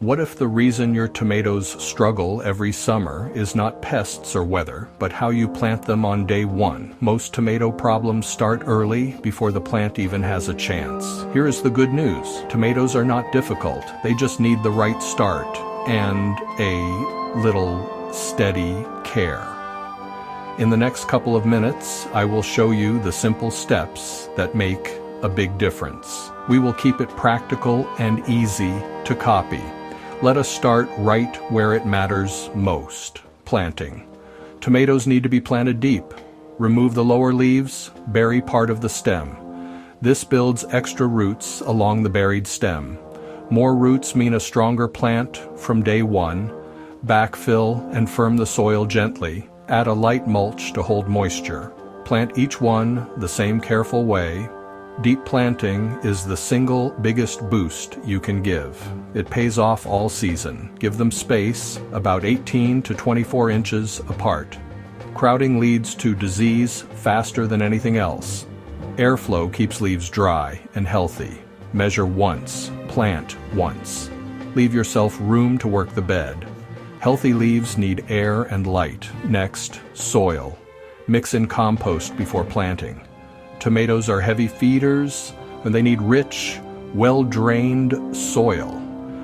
What if the reason your tomatoes struggle every summer is not pests or weather, but how you plant them on day one? Most tomato problems start early, before the plant even has a chance. Here is the good news. Tomatoes are not difficult. They just need the right start and a little steady care. In the next couple of minutes, I will show you the simple steps that make a big difference. We will keep it practical and easy to copy. Let us start right where it matters most: planting. Tomatoes need to be planted deep. Remove the lower leaves, bury part of the stem. This builds extra roots along the buried stem. More roots mean a stronger plant from day one. Backfill and firm the soil gently. Add a light mulch to hold moisture. Plant each one the same careful way. Deep planting is the single biggest boost you can give. It pays off all season. Give them space, about 18 to 24 inches apart. Crowding leads to disease faster than anything else. Airflow keeps leaves dry and healthy. Measure once, plant once. Leave yourself room to work the bed. Healthy leaves need air and light. Next, soil. Mix in compost before planting. Tomatoes are heavy feeders, and they need rich, well-drained soil.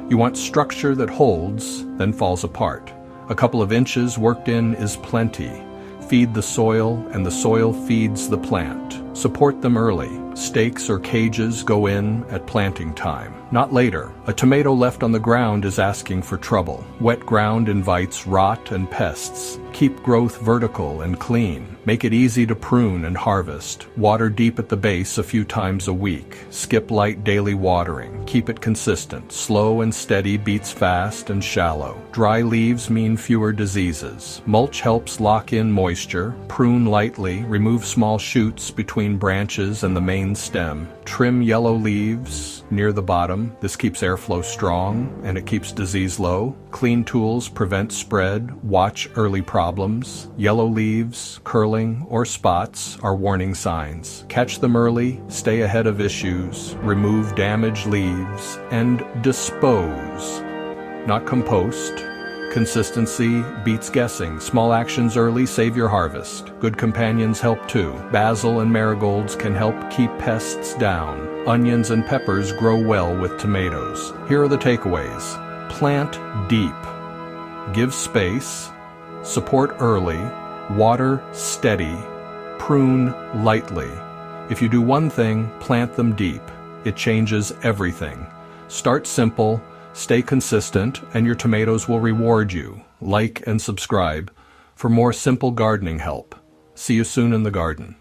You want structure that holds, then falls apart. A couple of inches worked in is plenty. Feed the soil, and the soil feeds the plant. Support them early. Stakes or cages go in at planting time, not later. A tomato left on the ground is asking for trouble. Wet ground invites rot and pests. Keep growth vertical and clean. Make it easy to prune and harvest. Water deep at the base a few times a week. Skip light daily watering. Keep it consistent. Slow and steady beats fast and shallow. Dry leaves mean fewer diseases. Mulch helps lock in moisture. Prune lightly. Remove small shoots between branches and the main stem. Trim yellow leaves near the bottom. This keeps airflow strong and it keeps disease low. Clean tools prevent spread. Watch early problems. Yellow leaves, curling, or spots are warning signs. Catch them early, stay ahead of issues, remove damaged leaves, and dispose. Not compost. Consistency beats guessing. Small actions early save your harvest. Good companions help too. Basil and marigolds can help keep pests down. Onions and peppers grow well with tomatoes. Here are the takeaways. Plant deep. Give space. Support early. Water steady. Prune lightly. If you do one thing, plant them deep. It changes everything. Start simple. Stay consistent, and your tomatoes will reward you. Like and subscribe for more simple gardening help. See you soon in the garden.